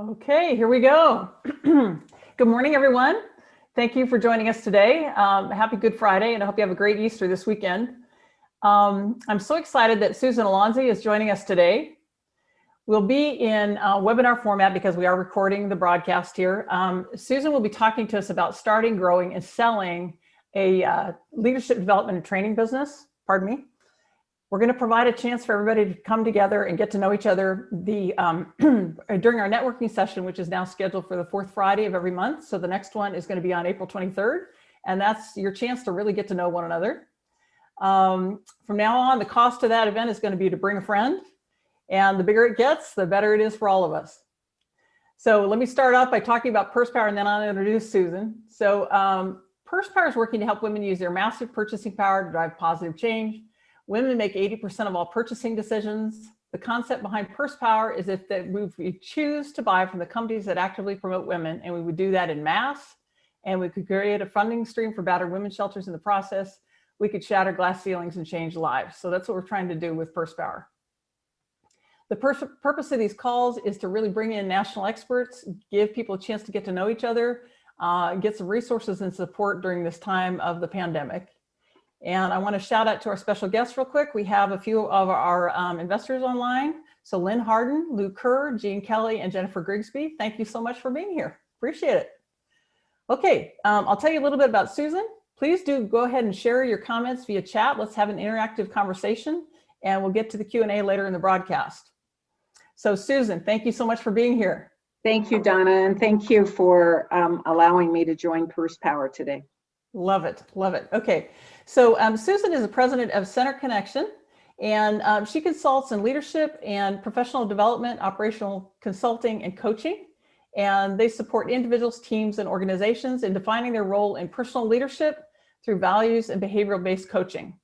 Okay, here we go. Good morning, everyone. Thank you for joining us today. Happy Good Friday, and I hope you have a great Easter this weekend. I'm so excited that Susan Alonzi is joining us today. We'll be in webinar format because we are recording the broadcast here. Susan will be talking to us about starting, growing, and selling a leadership development and training business. Pardon me. We're going to provide a chance for everybody to come together and get to know each other during our networking session, which is now scheduled for the fourth Friday of every month. So the next one is going to be on April 23rd, and that's your chance to really get to know one another. From now on, the cost of that event is going to be to bring a friend, and the bigger it gets, the better it is for all of us. So let me start off by talking about Purse Power, and then I'll introduce Susan. So Purse Power is working to help women use their massive purchasing power to drive positive change. Women make 80% of all purchasing decisions. The concept behind Purse Power is if we choose to buy from the companies that actively promote women, and we would do that in mass, and we could create a funding stream for battered women's shelters in the process, we could shatter glass ceilings and change lives. So that's what we're trying to do with Purse Power. The purpose of these calls is to really bring in national experts, give people a chance to get to know each other, get some resources and support during this time of the pandemic. And I want to shout out to our special guests real quick. We have a few of our investors online. So Lynn Harden, Lou Kerr, Jean Kelly, and Jennifer Grigsby. Thank you so much for being here. Appreciate it. Okay, I'll tell you a little bit about Susan. Please do go ahead and share your comments via chat. Let's have an interactive conversation, and we'll get to the Q&A later in the broadcast. So Susan, thank you so much for being here. Thank you, Donna, and thank you for allowing me to join Purse Power today. Love it, love it. Okay, so Susan is the president of Center Connection, and she consults in leadership and professional development, operational consulting, and coaching. And they support individuals, teams, and organizations in defining their role in personal leadership through values and behavioral-based coaching.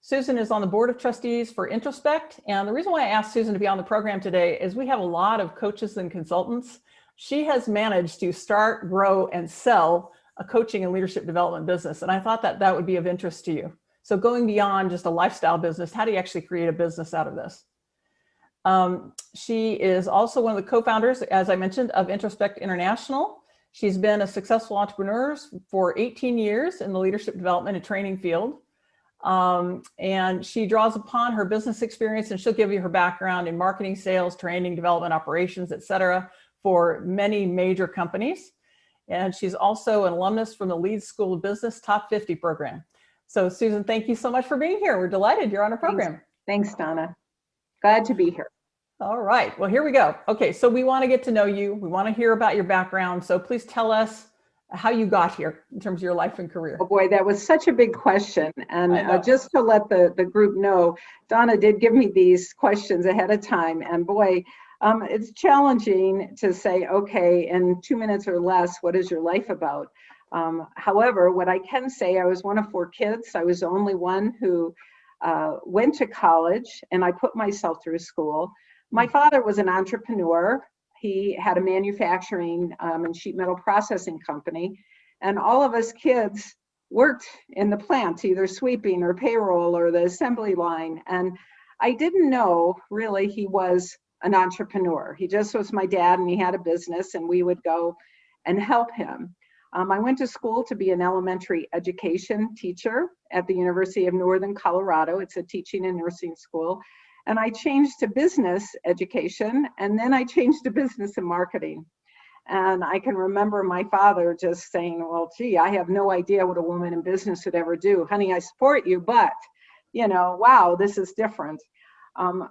Susan is on the board of trustees for Introspect. And the reason why I asked Susan to be on the program today is we have a lot of coaches and consultants. She has managed to start, grow, and sell a coaching and leadership development business. And I thought that that would be of interest to you. So going beyond just a lifestyle business, how do you actually create a business out of this? She is also one of the co-founders, as I mentioned, of Introspect International. She's been a successful entrepreneur for 18 years in the leadership development and training field. And she draws upon her business experience, and she'll give you her background in marketing, sales, training, development, operations, et cetera, for many major companies. And she's also an alumnus from the Leeds School of Business Top 50 program. So Susan, thank you so much for being here. We're delighted you're on our program. Thanks, Donna. Glad to be here. All right, well, here we go. Okay, so we want to get to know you. We want to hear about your background. So please tell us how you got here in terms of your life and career. Oh boy, that was such a big question. And just to let the group know, Donna did give me these questions ahead of time. And boy, it's challenging to say, okay, in 2 minutes or less, what is your life about? However, what I can say, I was one of 4 kids. I was the only one who went to college, and I put myself through school. My father was an entrepreneur. He had a manufacturing and sheet metal processing company. And all of us kids worked in the plant, either sweeping or payroll or the assembly line. And I didn't know really he was an entrepreneur. He just was my dad, and he had a business, and we would go and help him. I went to school to be an elementary education teacher at the University of Northern Colorado. It's a teaching and nursing school. And I changed to business education, and then I changed to business and marketing. And I can remember my father just saying, well, gee, I have no idea what a woman in business would ever do. Honey, I support you, but, you know, wow, this is different.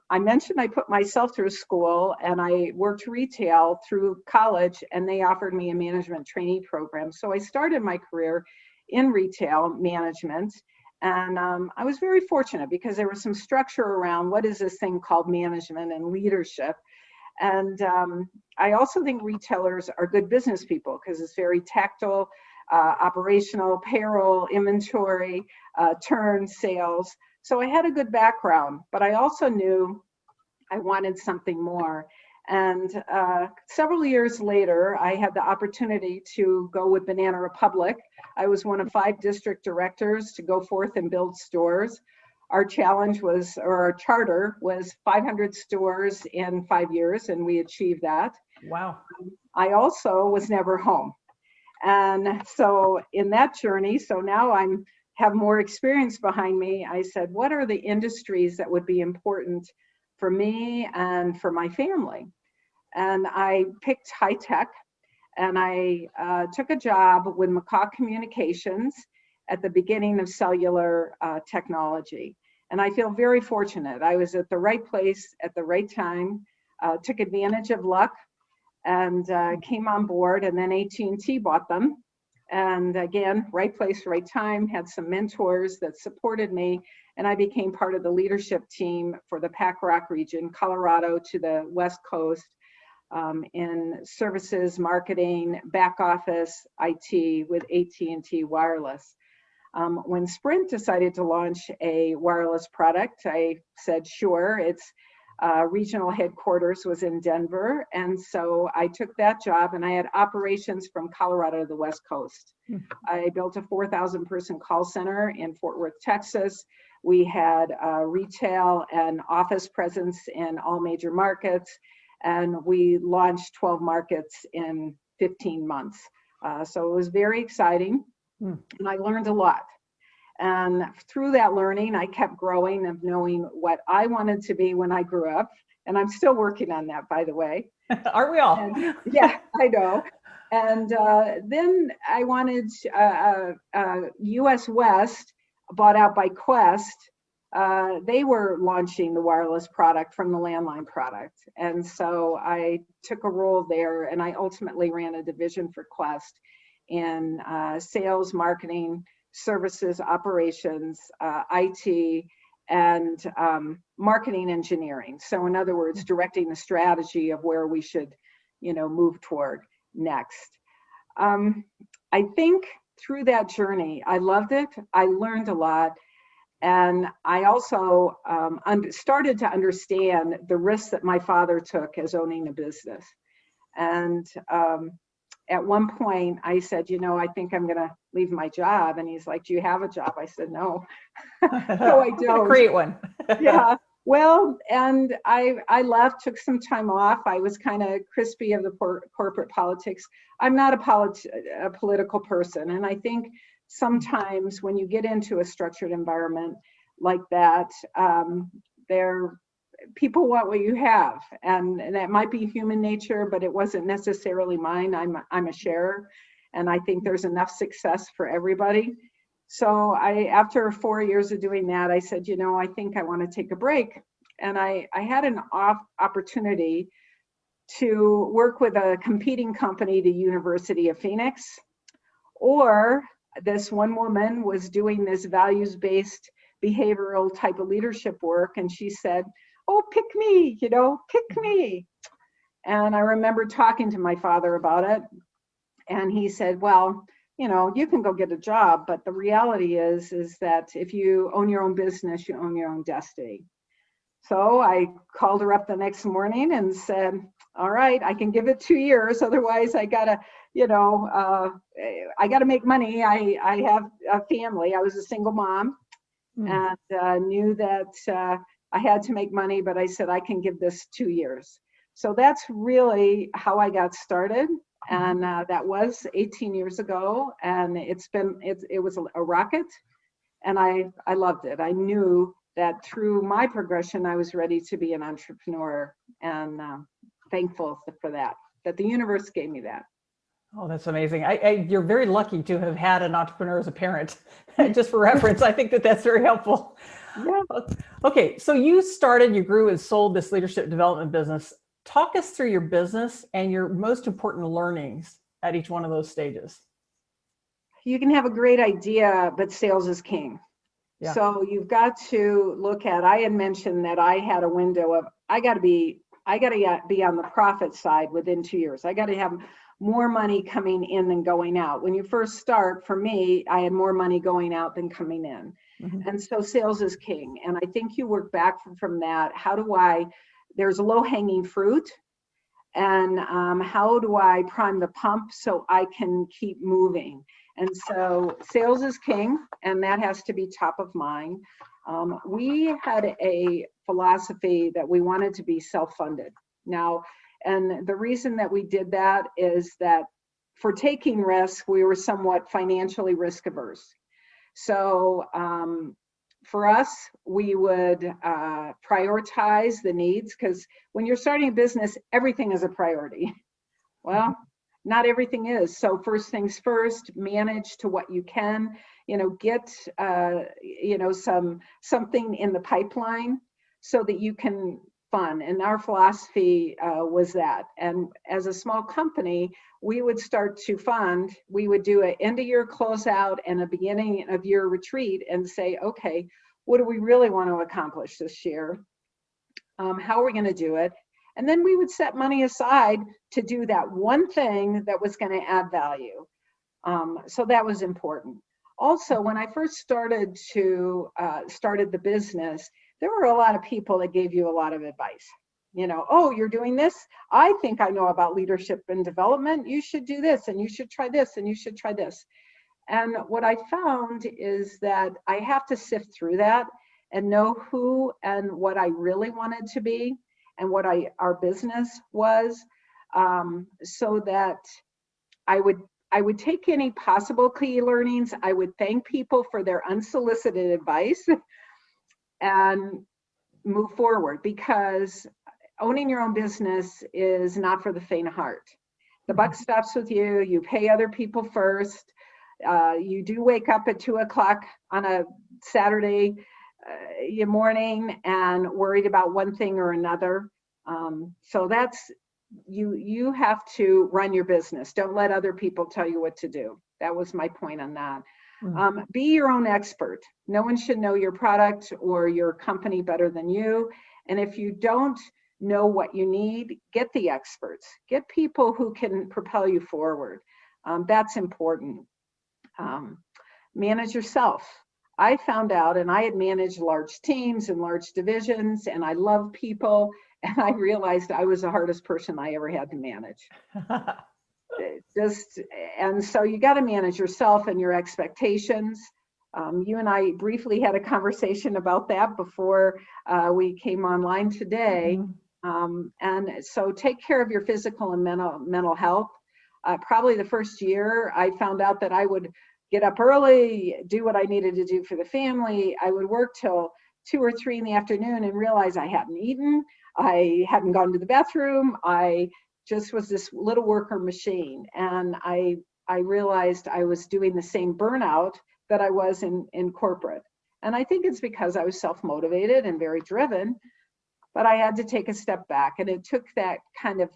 I mentioned I put myself through school, and I worked retail through college, and they offered me a management trainee program. So I started my career in retail management, and I was very fortunate because there was some structure around what is this thing called management and leadership. And I also think retailers are good business people because it's very tactile, operational, payroll, inventory, turn, sales. So I had a good background, but I also knew I wanted something more. And several years later, I had the opportunity to go with Banana Republic. I was one of 5 district directors to go forth and build stores. our challenge was, or our charter was 500 stores in 5 years, and we achieved that. Wow. I also was never home. And so in that journey, so now have more experience behind me. I said, what are the industries that would be important for me and for my family? And I picked high tech, and I took a job with McCaw Communications at the beginning of cellular technology. And I feel very fortunate. I was at the right place at the right time, took advantage of luck, and came on board, and then AT&T bought them. And again, right place, right time, had some mentors that supported me, and I became part of the leadership team for the Pac Rock region, Colorado to the West Coast, in services, marketing, back office, IT with AT&T Wireless. When Sprint decided to launch a wireless product, I said, sure. Its regional headquarters was in Denver. And so I took that job, and I had operations from Colorado to the West Coast. I built a 4,000 person call center in Fort Worth, Texas. We had retail and office presence in all major markets. And we launched 12 markets in 15 months. So it was very exciting, and I learned a lot. And through that learning, I kept growing of knowing what I wanted to be when I grew up. And I'm still working on that, by the way. Aren't we all? And, yeah, I know. And then I wanted US West, bought out by Quest. They were launching the wireless product from the landline product. And so I took a role there, and I ultimately ran a division for Quest in sales, marketing, services, operations, IT, and marketing engineering. So in other words, directing the strategy of where we should, move toward next. I think through that journey, I loved it. I learned a lot. And I also started to understand the risks that my father took as owning a business. And at one point I said, I think I'm going to leave my job. And he's like, do you have a job? I said, no. No, I don't. Create one. Yeah. Well, and I left, took some time off. I was kind of crispy of the corporate politics. I'm not a political person. And I think sometimes when you get into a structured environment like that, people want what you have, and that might be human nature, but it wasn't necessarily mine. I'm a sharer, and I think there's enough success for everybody. So after 4 years of doing that, I said, I think I want to take a break. And I had an opportunity to work with a competing company to University of Phoenix, or this one woman was doing this values-based behavioral type of leadership work, and she said, oh, pick me, pick me. And I remember talking to my father about it, and he said, well, you can go get a job, but the reality is that if you own your own business, you own your own destiny. So I called her up the next morning and said, all right, I can give it 2 years. Otherwise I gotta, I gotta make money. I have a family. I was a single mom, and knew that I had to make money, but I said, I can give this 2 years. So that's really how I got started. And that was 18 years ago. And it was a rocket, and I loved it. I knew that through my progression, I was ready to be an entrepreneur, and thankful for that the universe gave me that. Oh, that's amazing. You're very lucky to have had an entrepreneur as a parent. Just for reference, I think that's very helpful. Yeah. Okay, so you grew and sold this leadership development business. Talk us through your business and your most important learnings at each one of those stages. You can have a great idea, but sales is king. Yeah. So you've got to look at, I had mentioned that I had a window of, I got to be on the profit side within 2 years. I got to have more money coming in than going out. When you first start, for me, I had more money going out than coming in. Mm-hmm. And so sales is king. And I think you work back from that. There's low hanging fruit, And how do I prime the pump so I can keep moving? And so sales is king, and that has to be top of mind. We had a philosophy that we wanted to be self-funded. Now, and the reason that we did that is that for taking risk, we were somewhat financially risk averse. So for us, we would prioritize the needs, because when you're starting a business, everything is a priority. Well, not everything is. So first things first, manage to what you can, get, something in the pipeline so that you can fund. And our philosophy was that. And as a small company, we would start to fund. We would do an end of year closeout and a beginning of year retreat and say, okay, what do we really want to accomplish this year? How are we going to do it? And then we would set money aside to do that one thing that was going to add value. So that was important. Also, when I first started the business, there were a lot of people that gave you a lot of advice. Oh, you're doing this? I think I know about leadership and development. You should do this, and you should try this, and you should try this. And what I found is that I have to sift through that and know who and what I really wanted to be and what our business was, so that I would take any possible key learnings. I would thank people for their unsolicited advice and move forward, because owning your own business is not for the faint of heart. The buck stops with you. You pay other people first. You do wake up at 2 o'clock on a Saturday morning and worried about one thing or another. So that's, you have to run your business. Don't let other people tell you what to do. That was my point on that. Be your own expert. No one should know your product or your company better than you. And if you don't know what you need, get the experts. Get people who can propel you forward. That's important. Manage yourself. I found out, and I had managed large teams and large divisions, and I love people, and I realized I was the hardest person I ever had to manage. And so you got to manage yourself and your expectations. You and I briefly had a conversation about that before we came online today. And so take care of your physical and mental health. Probably the first year, I found out that I would get up early, do what I needed to do for the family. I would work till 2 or 3 in the afternoon and realize I hadn't eaten. I hadn't gone to the bathroom. I just was this little worker machine. And I realized I was doing the same burnout that I was in corporate. And I think it's because I was self-motivated and very driven, but I had to take a step back. And it took that kind of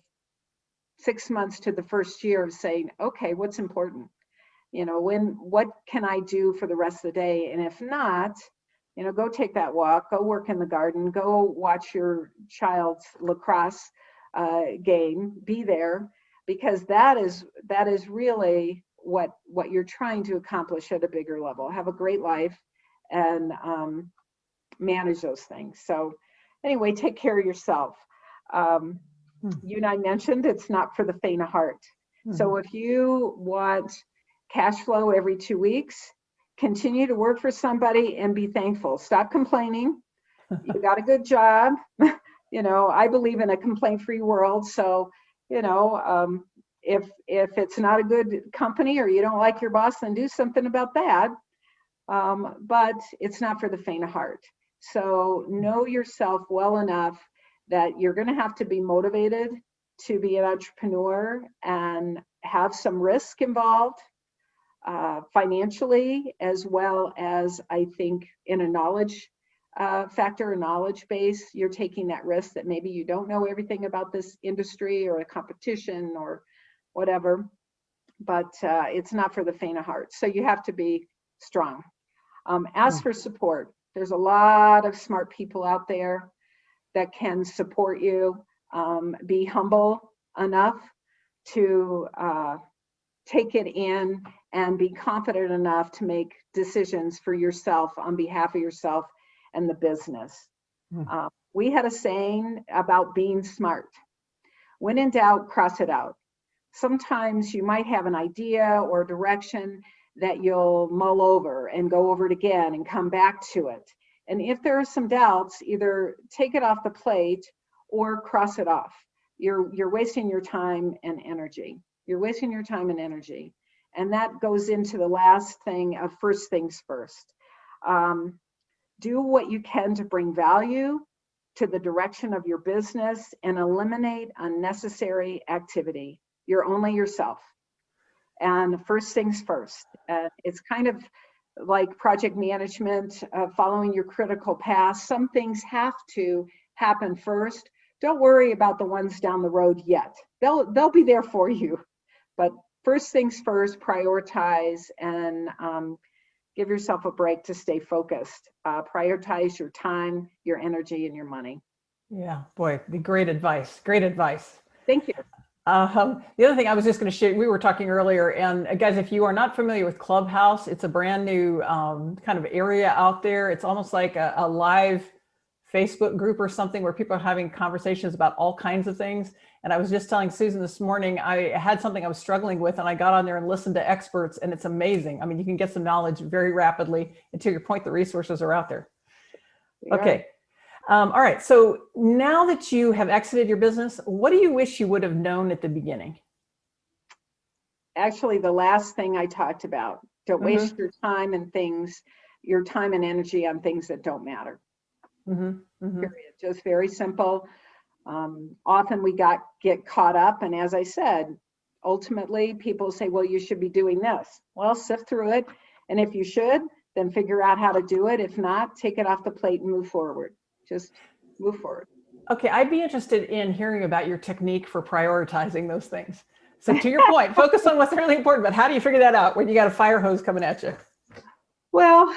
6 months to the first year of saying, okay, what's important? What can I do for the rest of the day? And if not, go take that walk, go work in the garden, go watch your child's lacrosse game, be there, because that is really what you're trying to accomplish at a bigger level. Have a great life and manage those things. So anyway, take care of yourself. You and I mentioned it's not for the faint of heart. So if you want cash flow every 2 weeks, continue to work for somebody and be thankful. Stop complaining. You got a good job. I believe in a complaint-free world. So, if it's not a good company or you don't like your boss, then do something about that. But it's not for the faint of heart. So know yourself well enough that you're going to have to be motivated to be an entrepreneur and have some risk involved. Financially, as well as I think in a knowledge factor, a knowledge base, you're taking that risk that maybe you don't know everything about this industry or a competition or whatever, but it's not for the faint of heart. So you have to be strong. Ask for support. There's a lot of smart people out there that can support you. Be humble enough to take it in and be confident enough to make decisions for yourself on behalf of yourself and the business. We had a saying about being smart. When in doubt, cross it out. Sometimes you might have an idea or direction that you'll mull over and go over it again and come back to it. And if there are some doubts, either take it off the plate or cross it off. You're wasting your time and energy. You're wasting your time and energy. And that goes into the last thing of first things first. Do what you can to bring value to the direction of your business and eliminate unnecessary activity. You're only yourself. And first things first. It's kind of like project management, following your critical path. Some things have to happen first. Don't worry about the ones down the road yet. They'll be there for you. But first things first, prioritize and give yourself a break to stay focused. Prioritize your time, your energy, and your money. Yeah, boy, great advice. Great advice. Thank you. The other thing I was just going to share, we were talking earlier, and guys, if you are not familiar with Clubhouse, it's a brand new kind of area out there. It's almost like a live Facebook group or something where people are having conversations about all kinds of things. And I was just telling Susan this morning, I had something I was struggling with, and I got on there and listened to experts, and it's amazing. I mean, you can get some knowledge very rapidly. And to your point, the resources are out there. Yeah. Okay. All right. So now that you have exited your business, what do you wish you would have known at the beginning? Actually, the last thing I talked about. Don't waste your time and things, your time and energy on things that don't matter. Period. Just very simple. Often we get caught up, and as I said, ultimately people say, well, you should be doing this. Well, sift through it, and if you should, then figure out how to do it. If not, take it off the plate and move forward. Just move forward. Okay, I'd be interested in hearing about your technique for prioritizing those things. So to your point, focus on what's really important, but how do you figure that out when you got a fire hose coming at you? Well,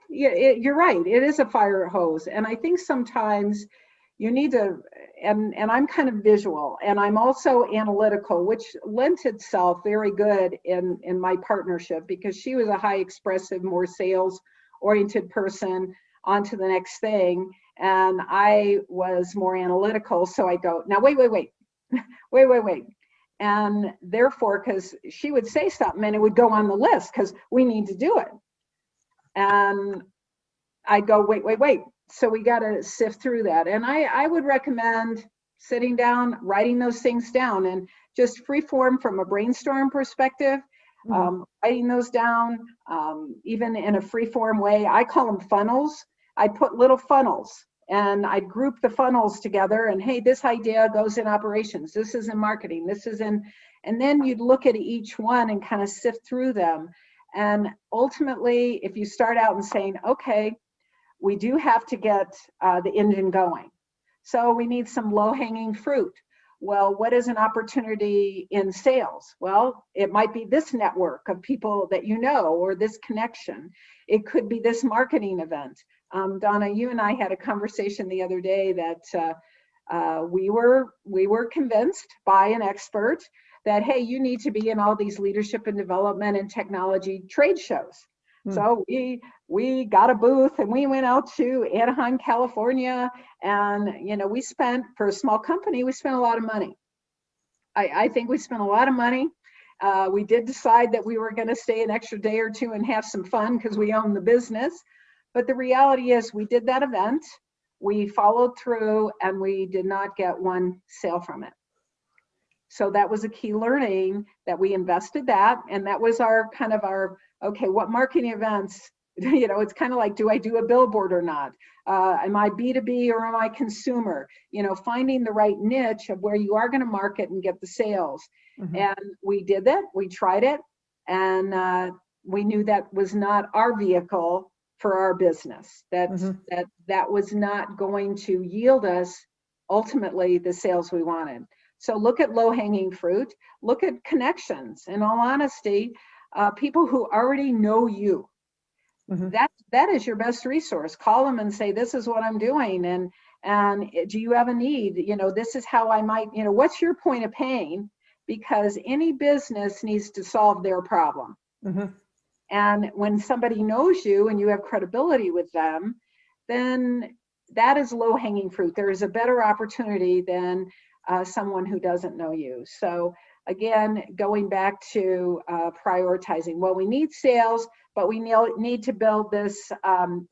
yeah, you're right. It is a fire hose. And I think sometimes you need to, and I'm kind of visual, and I'm also analytical, which lent itself very good in my partnership, because she was a high expressive, more sales oriented person, on to the next thing. And I was more analytical. So I go, now, wait. And therefore, because she would say something and it would go on the list because we need to do it. And I go, wait. So we got to sift through that. And I would recommend sitting down, writing those things down, and just free form from a brainstorm perspective, writing those down, even in a free form way. I call them funnels. I put little funnels, and I'd group the funnels together, and hey, this idea goes in operations, this is in marketing, this is in, and then you'd look at each one and kind of sift through them. And ultimately, if you start out and saying, okay, we do have to get the engine going. So we need some low-hanging fruit. Well, what is an opportunity in sales? Well, it might be this network of people that you know, or this connection. It could be this marketing event. Donna, you and I had a conversation the other day that we were convinced by an expert that, hey, you need to be in all these leadership and development and technology trade shows. So we got a booth and we went out to Anaheim, California, and we spent, for a small company, we spent a lot of money. I think we spent a lot of money. We did decide that we were going to stay an extra day or two and have some fun because we own the business. But the reality is we did that event, we followed through, and we did not get one sale from it. So that was a key learning, that we invested that, and that was our kind of our, okay, what marketing events, it's kind of like, do I do a billboard or not? Am I B2B or am I consumer? Finding the right niche of where you are going to market and get the sales. And we did that, we tried it, and we knew that was not our vehicle for our business, that was not going to yield us ultimately the sales we wanted. So look at low-hanging fruit, look at connections. In all honesty, people who already know you, that is your best resource. Call them and say, this is what I'm doing, and do you have a need? This is how I might, what's your point of pain? Because any business needs to solve their problem. And when somebody knows you and you have credibility with them, then that is low-hanging fruit. There is a better opportunity than someone who doesn't know you. So again, going back to prioritizing, well, we need sales, but we need to build this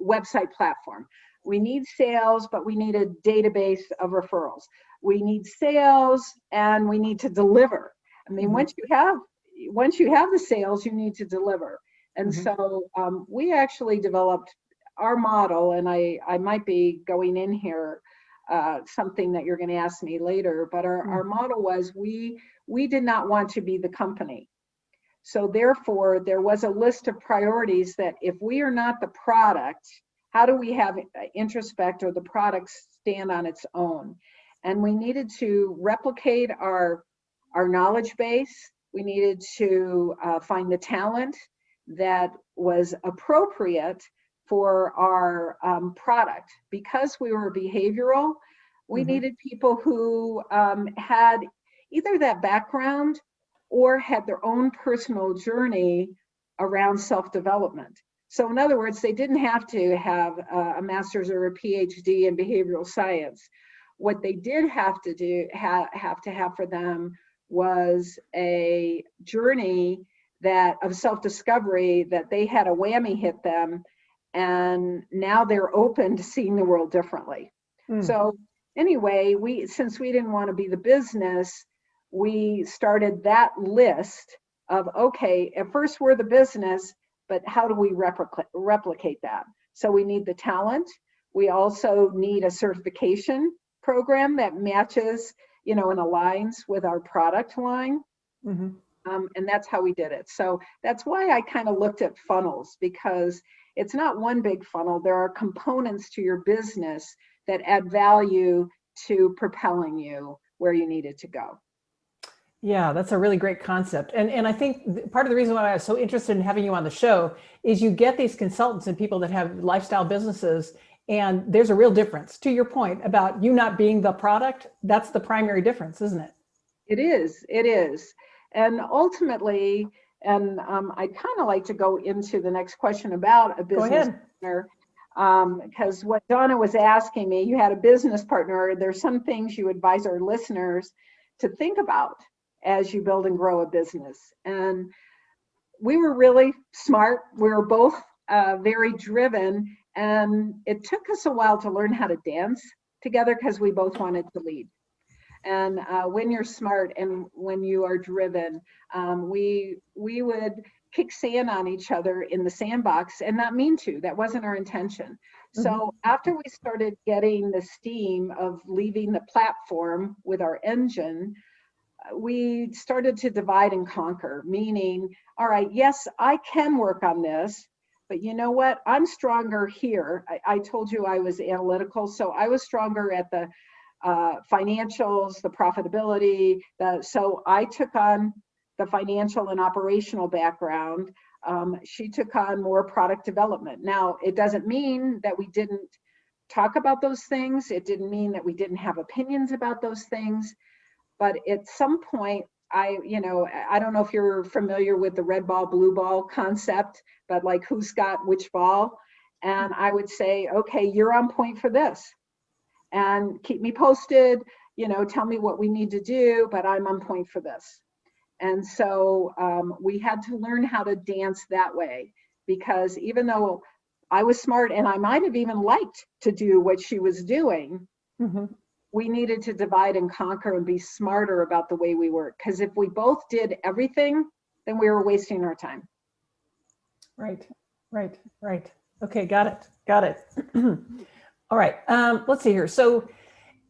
website platform. We need sales, but we need a database of referrals. We need sales, and we need to deliver. I mean, once you have the sales, you need to deliver. And so we actually developed our model, and I might be going in here something that you're going to ask me later, but our model was we did not want to be the company. So therefore, there was a list of priorities that if we are not the product, how do we have Introspect or the product stand on its own? And we needed to replicate our knowledge base. We needed to find the talent that was appropriate for our product. Because we were behavioral, we needed people who had either that background or had their own personal journey around self-development. So in other words, they didn't have to have a master's or a PhD in behavioral science. What they did have to have for them was a journey of self-discovery, that they had a whammy hit them, and now they're open to seeing the world differently. So anyway, since we didn't want to be the business, we started that list of, okay, at first we're the business, but how do we replicate that? So we need the talent. We also need a certification program that matches, and aligns with our product line. And that's how we did it. So that's why I kind of looked at funnels, because it's not one big funnel. There are components to your business that add value to propelling you where you need it to go. Yeah, that's a really great concept. And I think part of the reason why I was so interested in having you on the show is you get these consultants and people that have lifestyle businesses, and there's a real difference. To your point about you not being the product, that's the primary difference, isn't it? It is. And ultimately, and I'd kind of like to go into the next question about a business partner, because what Donna was asking me, you had a business partner. There's some things you advise our listeners to think about as you build and grow a business. And we were really smart. We were both very driven, and it took us a while to learn how to dance together because we both wanted to lead. And when you're smart and when you are driven, we would kick sand on each other in the sandbox and not mean to. That wasn't our intention. So after we started getting the steam of leaving the platform with our engine, we started to divide and conquer, meaning, all right, yes, I can work on this, but you know what? I'm stronger here. I told you I was analytical, so I was stronger at the financials, the profitability. So I took on the financial and operational background. She took on more product development. Now, it doesn't mean that we didn't talk about those things. It didn't mean that we didn't have opinions about those things. But at some point, I don't know if you're familiar with the red ball, blue ball concept, but like who's got which ball. And I would say, okay, you're on point for this. And keep me posted, tell me what we need to do, but I'm on point for this. And so we had to learn how to dance that way, because even though I was smart and I might have even liked to do what she was doing, we needed to divide and conquer and be smarter about the way we work. Because if we both did everything, then we were wasting our time. Right. Okay, got it. All right, let's see here. So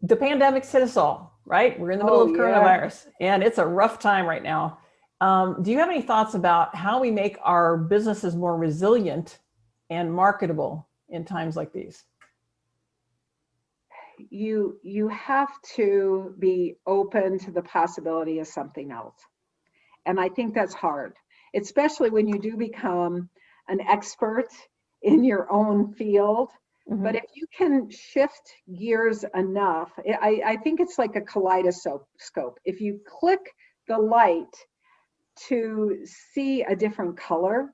the pandemic's hit us all, right? We're in the middle of coronavirus, and it's a rough time right now. Do you have any thoughts about how we make our businesses more resilient and marketable in times like these? You have to be open to the possibility of something else. And I think that's hard, especially when you do become an expert in your own field. But if you can shift gears enough, I think it's like a kaleidoscope. If you click the light to see a different color,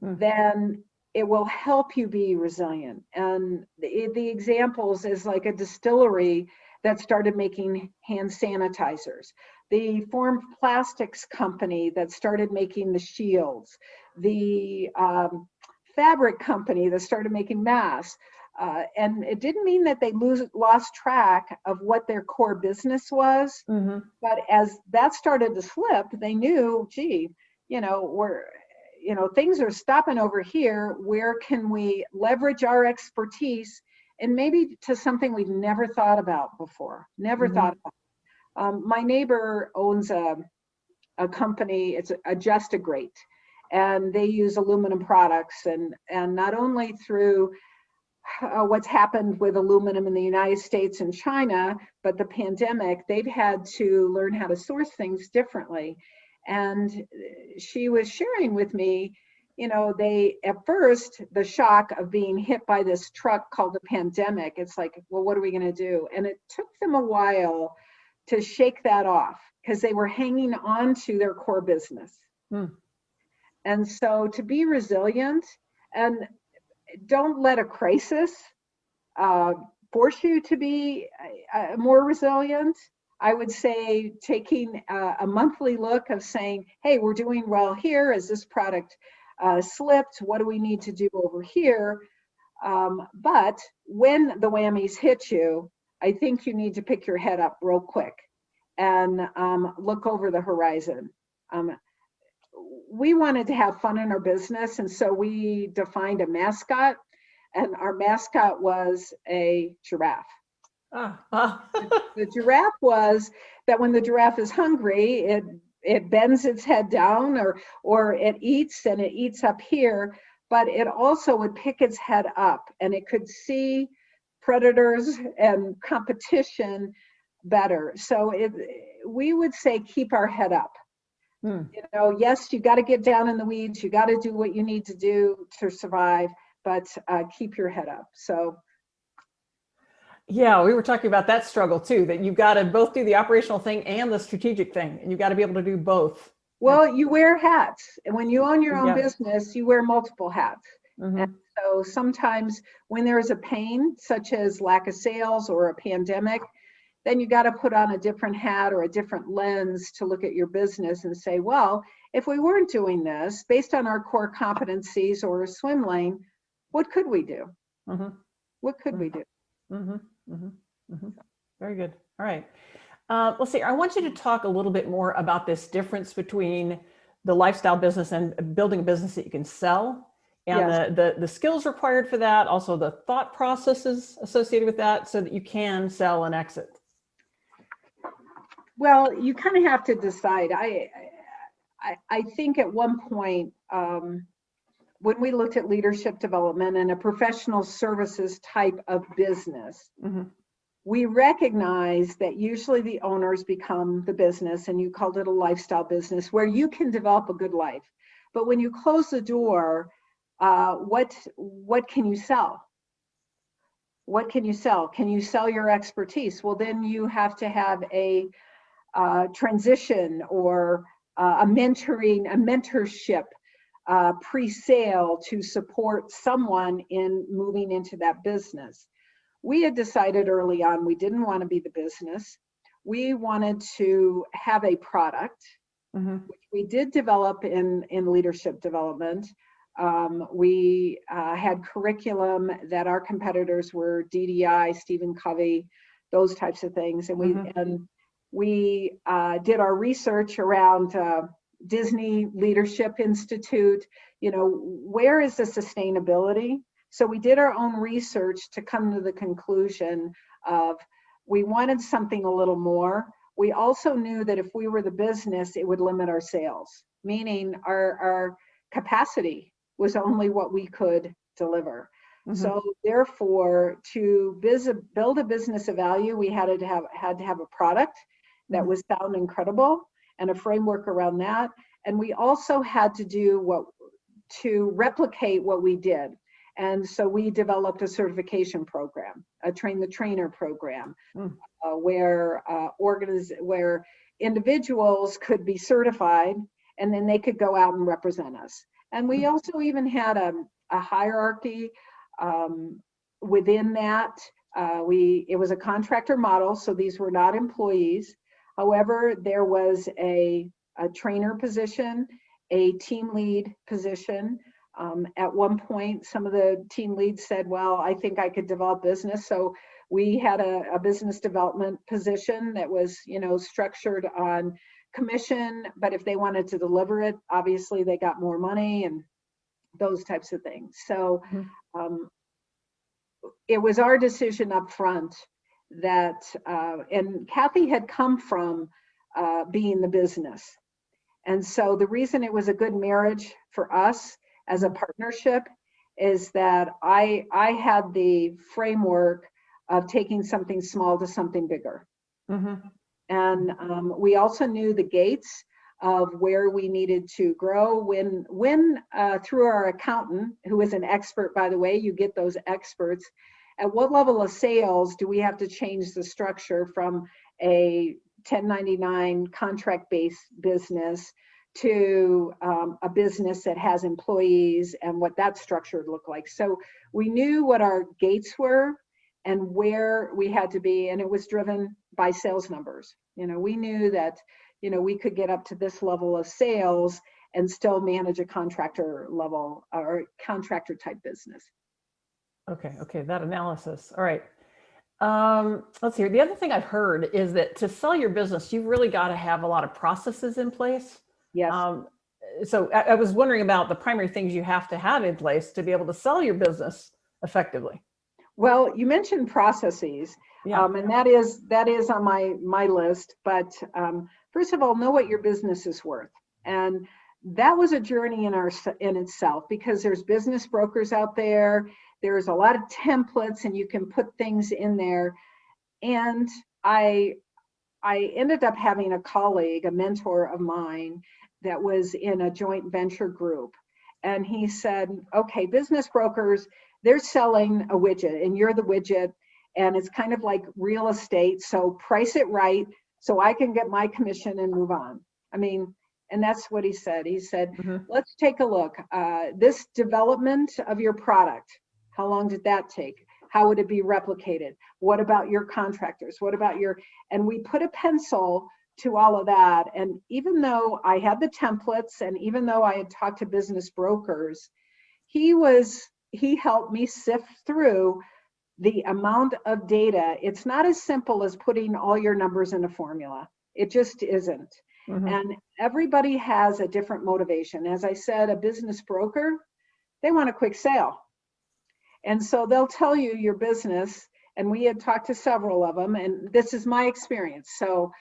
then it will help you be resilient. And the examples is like a distillery that started making hand sanitizers, the Formed Plastics company that started making the shields, the fabric company that started making masks. And it didn't mean that they lost track of what their core business was. Mm-hmm. But as that started to slip, they knew, gee, things are stopping over here. Where can we leverage our expertise and maybe to something we've never thought about before, never thought about. My neighbor owns a company, it's a Just a Great, and they use aluminum products, and not only through what's happened with aluminum in the United States and China, but the pandemic, they've had to learn how to source things differently. And she was sharing with me, at first, the shock of being hit by this truck called the pandemic, it's like, well, what are we going to do? And it took them a while to shake that off because they were hanging on to their core business. And so to be resilient, and don't let a crisis force you to be more resilient. I would say taking a monthly look of saying, hey, we're doing well here. As this product slipped, what do we need to do over here? But when the whammies hit you, I think you need to pick your head up real quick and look over the horizon. We wanted to have fun in our business, and so we defined a mascot, and our mascot was a giraffe. The giraffe was that when the giraffe is hungry, it bends its head down, or it eats, and it eats up here, but it also would pick its head up, and it could see predators and competition better. So we would say keep our head up. Yes, you got to get down in the weeds. You got to do what you need to do to survive, but keep your head up. So. Yeah, we were talking about that struggle too, that you've got to both do the operational thing and the strategic thing, and you've got to be able to do both. Well, you wear hats. And when you own your own business, you wear multiple hats. And so sometimes when there is a pain, such as lack of sales or a pandemic, then you got to put on a different hat or a different lens to look at your business and say, well, if we weren't doing this based on our core competencies or a swim lane, what could we do? What could we do? Very good. All right. Let's see. I want you to talk a little bit more about this difference between the lifestyle business and building a business that you can sell, and the skills required for that, also the thought processes associated with that, so that you can sell and exit. Well, you kind of have to decide. I think at one point, when we looked at leadership development and a professional services type of business, we recognize that usually the owners become the business, and you called it a lifestyle business where you can develop a good life. But when you close the door, what can you sell? What can you sell? Can you sell your expertise? Well, then you have to have a transition or a mentorship pre-sale to support someone in moving into that business. We had decided early on we didn't want to be the business. We wanted to have a product, which we did develop in leadership development. We had curriculum that our competitors were DDI, Stephen Covey, those types of things, and we did our research around Disney Leadership Institute. Where is the sustainability? So we did our own research to come to the conclusion of we wanted something a little more. We also knew that if we were the business, it would limit our sales, meaning our capacity was only what we could deliver. So therefore, to build a business of value, we had to have a product that would sound incredible and a framework around that. And we also had to replicate what we did. And so we developed a certification program, a train the trainer program, where individuals could be certified, and then they could go out and represent us. And we also even had a hierarchy within that it was a contractor model, so these were not employees. However, there was a trainer position, a team lead position. At one point, some of the team leads said, well, I think I could develop business. So we had a business development position that was, structured on commission, but if they wanted to deliver it, obviously they got more money and those types of things. So it was our decision up front that, and Kathy had come from being the business. And so the reason it was a good marriage for us as a partnership is that I had the framework of taking something small to something bigger. And we also knew the gates of where we needed to grow when through our accountant, who is an expert, by the way, you get those experts, at what level of sales do we have to change the structure from a 1099 contract-based business to a business that has employees and what that structure would look like. So we knew what our gates were and where we had to be, and it was driven by sales numbers. We knew that, we could get up to this level of sales and still manage a contractor level or contractor type business. Okay, that analysis. All right. Let's see. The other thing I've heard is that to sell your business, you've really got to have a lot of processes in place. Yes. So I was wondering about the primary things you have to have in place to be able to sell your business effectively. Well, you mentioned processes, and that is on my list. But first of all, know what your business is worth, and that was a journey in itself, because there's business brokers out there. There's a lot of templates, and you can put things in there. And I ended up having a colleague, a mentor of mine, that was in a joint venture group, and he said, "Okay, business brokers, they're selling a widget and you're the widget, and it's kind of like real estate, so price it right so I can get my commission and move on." I mean, and that's what he said. He said, let's take a look. This development of your product, how long did that take? How would it be replicated? What about your contractors? What about and we put a pencil to all of that. And even though I had the templates, and even though I had talked to business brokers, he helped me sift through the amount of data. It's not as simple as putting all your numbers in a formula. It just isn't. And everybody has a different motivation. As I said, a business broker, they want a quick sale. And so they'll tell you your business, and we had talked to several of them, and this is my experience. So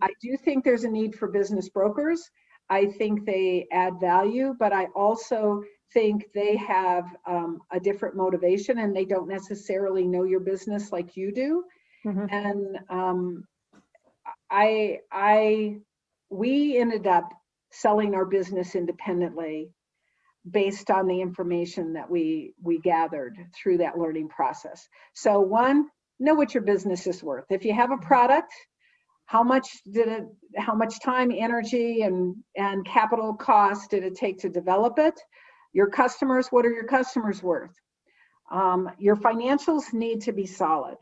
I do think there's a need for business brokers. I think they add value, but I also think they have a different motivation, and they don't necessarily know your business like you do. And we ended up selling our business independently based on the information that we gathered through that learning process. So one, know what your business is worth. If you have a product, how much time, energy, and capital cost did it take to develop it? Your customers, what are your customers worth? Your financials need to be solid.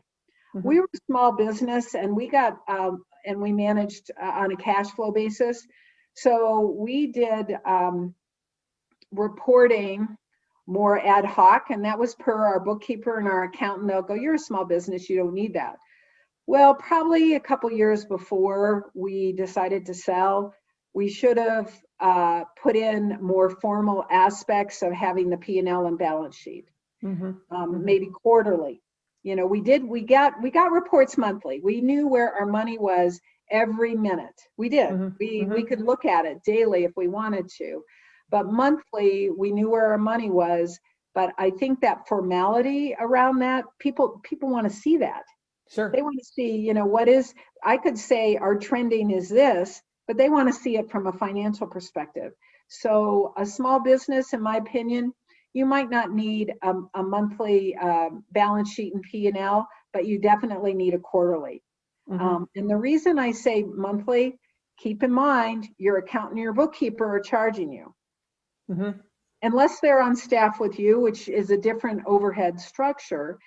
We were a small business, and we got and we managed on a cash flow basis. So we did reporting more ad hoc, and that was per our bookkeeper and our accountant. They'll go, "You're a small business, you don't need that." Well, probably a couple years before we decided to sell, we should have put in more formal aspects of having the P&L and balance sheet, maybe quarterly. We got reports monthly. We knew where our money was every minute. We did. We could look at it daily if we wanted to, but monthly we knew where our money was. But I think that formality around that, people want to see that. Sure. They want to see, I could say our trending is this, but they want to see it from a financial perspective. So a small business, in my opinion, you might not need a monthly balance sheet and P&L, but you definitely need a quarterly. And the reason I say monthly, keep in mind your accountant and your bookkeeper are charging you. Unless they're on staff with you, which is a different overhead structure.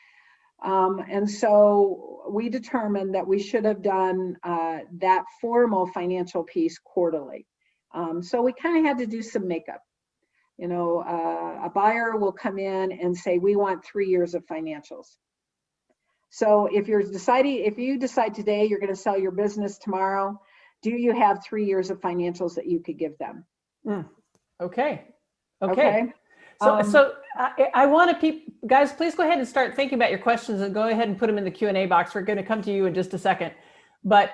And so we determined that we should have done that formal financial piece quarterly. So we kind of had to do some makeup. You know, a buyer will come in and say, we want 3 years of financials. So if you decide today you're going to sell your business tomorrow, do you have 3 years of financials that you could give them? Okay. Okay. So I want to guys, please go ahead and start thinking about your questions and go ahead and put them in the Q&A box. We're going to come to you in just a second. But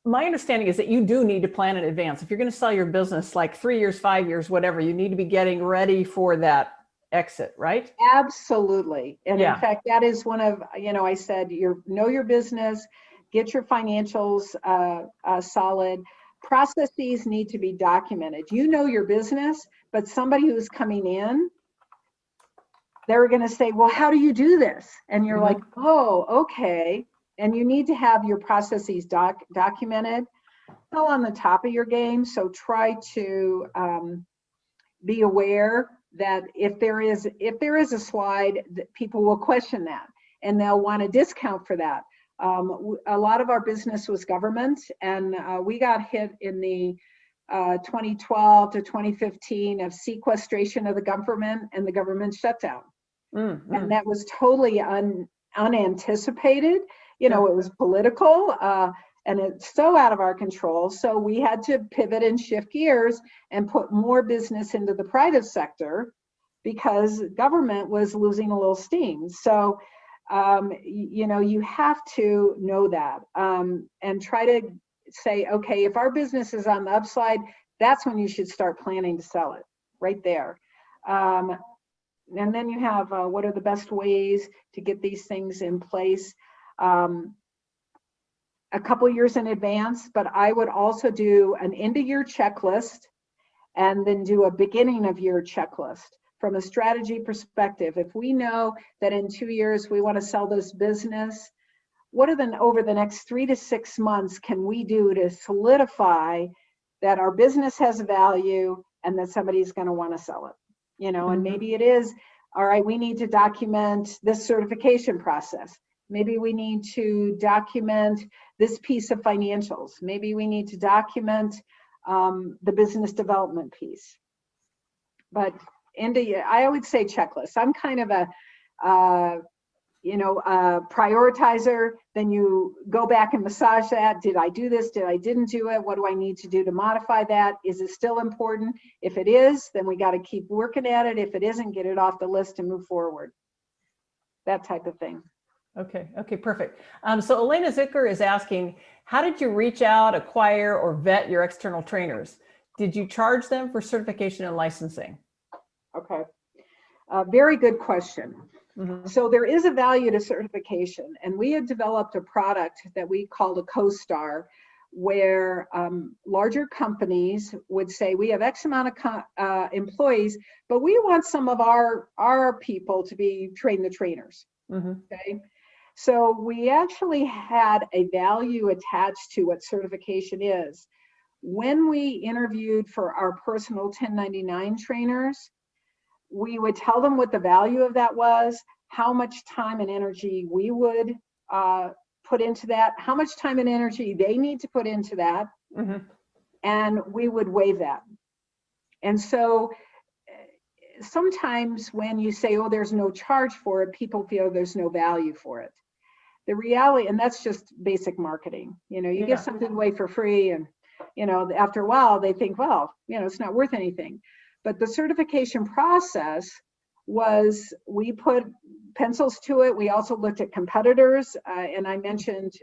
my understanding is that you do need to plan in advance. If you're going to sell your business like 3 years, 5 years, whatever, you need to be getting ready for that exit, right? Absolutely. And in fact, that is one of, I said, know your business, get your financials solid. Processes need to be documented. You know your business, but somebody who's coming in, they're going to say, well, how do you do this? And you're like, oh, okay. And you need to have your processes documented. Still on the top of your game. So try to be aware that if there is a slide, that people will question that and they'll want a discount for that. A lot of our business was government, and we got hit in the 2012 to 2015 of sequestration of the government and the government shutdown. And that was totally unanticipated. It was political and it's so out of our control. So we had to pivot and shift gears and put more business into the private sector because government was losing a little steam. So you have to know that and try to say, okay, if our business is on the upside, that's when you should start planning to sell it right there. And then you have what are the best ways to get these things in place a couple years in advance, but I would also do an end of year checklist and then do a beginning of year checklist. From a strategy perspective, if we know that in 2 years we want to sell this business, what are over the next 3 to 6 months can we do to solidify that our business has value and that somebody's going to want to sell it? And maybe it is, all right, we need to document this certification process. Maybe we need to document this piece of financials. Maybe we need to document the business development piece. But I would say checklist. I'm kind of a prioritizer. Then you go back and massage that. Did I do this? Did I didn't do it? What do I need to do to modify that? Is it still important? If it is, then we got to keep working at it. If it isn't, get it off the list and move forward. That type of thing. Okay, perfect. So Elena Zicker is asking, how did you reach out, acquire, or vet your external trainers? Did you charge them for certification and licensing? Okay, very good question. So there is a value to certification, and we had developed a product that we called a co-star, where larger companies would say, we have X amount of employees, but we want some of our people to be the trainers. Okay. So we actually had a value attached to what certification is. When we interviewed for our personal 1099 trainers, we would tell them what the value of that was, how much time and energy we would put into that, how much time and energy they need to put into that, and we would waive that. And so sometimes when you say, oh, there's no charge for it, people feel there's no value for it. The reality, and that's just basic marketing. You give something away for free, and after a while they think, well, it's not worth anything. But the certification process was, we put pencils to it. We also looked at competitors, and I mentioned,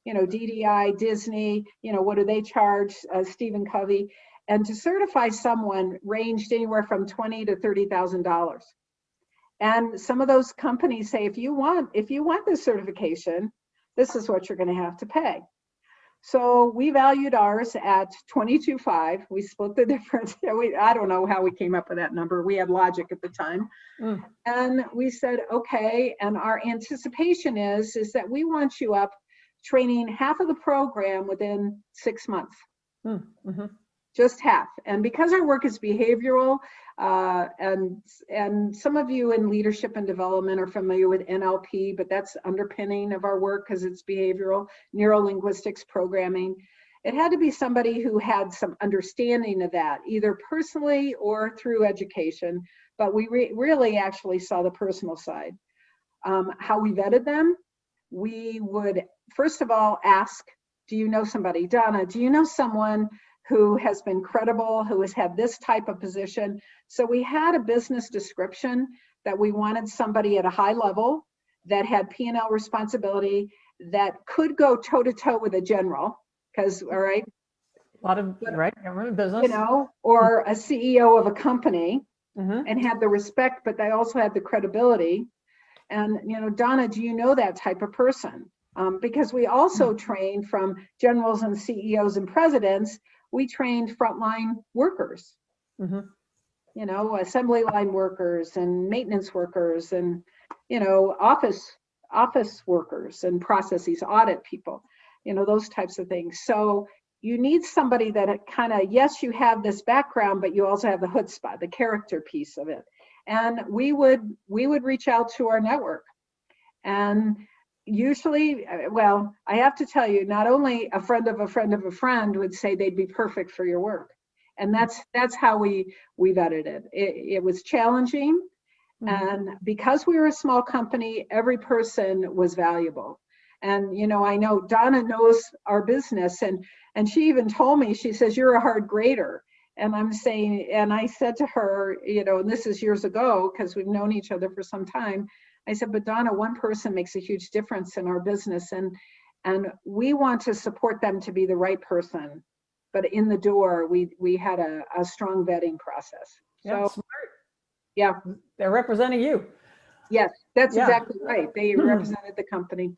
DDI, Disney. What do they charge? Stephen Covey, and to certify someone ranged anywhere from $20,000 to $30,000. And some of those companies say, if you want this certification, this is what you're going to have to pay. So we valued ours at $22,500. We split the difference. I don't know how we came up with that number. We had logic at the time. And we said, okay. And our anticipation is that we want you up training half of the program within 6 months. just half. And because our work is behavioral, and some of you in leadership and development are familiar with NLP, but that's underpinning of our work because it's behavioral, neurolinguistics programming. It had to be somebody who had some understanding of that, either personally or through education, but we really actually saw the personal side. How we vetted them, we would first of all ask, do you know somebody? Donna, do you know someone who has been credible, who has had this type of position? So we had a business description that we wanted somebody at a high level that had P&L responsibility, that could go toe to toe with a general, because, all right. A lot of, right, government business. You know, or a CEO of a company, and had the respect, but they also had the credibility. And, you know, Donna, do you know that type of person? Because we also trained from generals and CEOs and presidents, we trained frontline workers, you know, assembly line workers and maintenance workers and, you know, office workers and processes, audit people, you know, those types of things. So you need somebody that kind of, yes, you have this background, but you also have the chutzpah, the character piece of it. And we would reach out to our network. And usually, well, I have to tell you, not only a friend of a friend of a friend would say they'd be perfect for your work. And that's how we vetted it. It was challenging. And because we were a small company, every person was valuable. And, you know, I know Donna knows our business, and she even told me, she says, you're a hard grader. And I'm saying, and I said to her, you know, and this is years ago, because we've known each other for some time. I said, but Donna, one person makes a huge difference in our business. And we want to support them to be the right person. But in the door, we had a strong vetting process. Yeah, so, smart. Yeah. They're representing you. Yes, that's exactly right. They represented the company.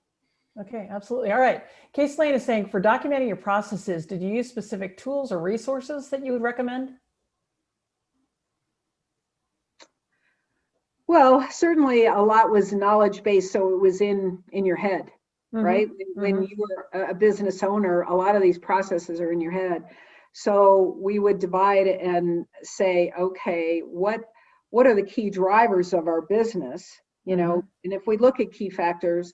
Okay, absolutely. All right. Case Lane is saying, for documenting your processes, did you use specific tools or resources that you would recommend? Well, certainly a lot was knowledge-based, so it was in your head, right? When you were a business owner, a lot of these processes are in your head. So we would divide and say, okay, what are the key drivers of our business? You know, and if we look at key factors,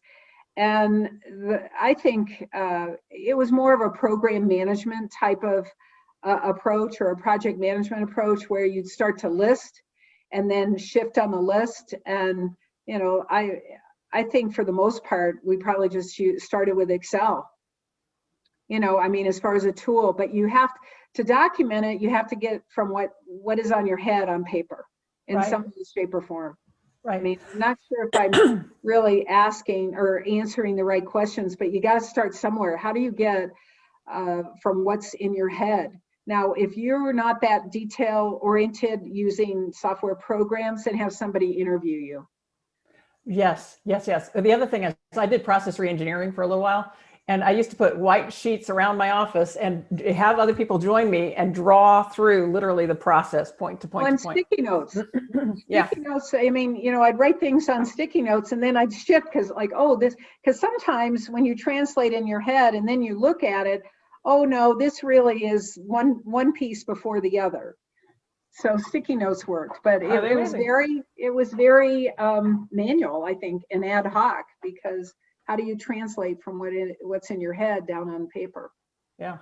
and I think it was more of a program management type of approach, or a project management approach, where you'd start to list and then shift on the list. And, you know, I think for the most part, we probably just started with Excel. You know, I mean, as far as a tool, but you have to document it, you have to get from what is on your head on paper in some shape or form. Right. I mean, I'm not sure if I'm really asking or answering the right questions, but you got to start somewhere. How do you get from what's in your head? Now, if you're not that detail oriented using software programs, then have somebody interview you. Yes. The other thing is, I did process reengineering for a little while, and I used to put white sheets around my office and have other people join me and draw through literally the process point to point to point. Sticky notes. Sticky notes, I mean, you know, I'd write things on sticky notes and then I'd shift because because sometimes when you translate in your head and then you look at it, oh no, this really is one piece before the other. So sticky notes worked, but it was very manual, I think, and ad hoc, because how do you translate from what's in your head down on paper? Yeah.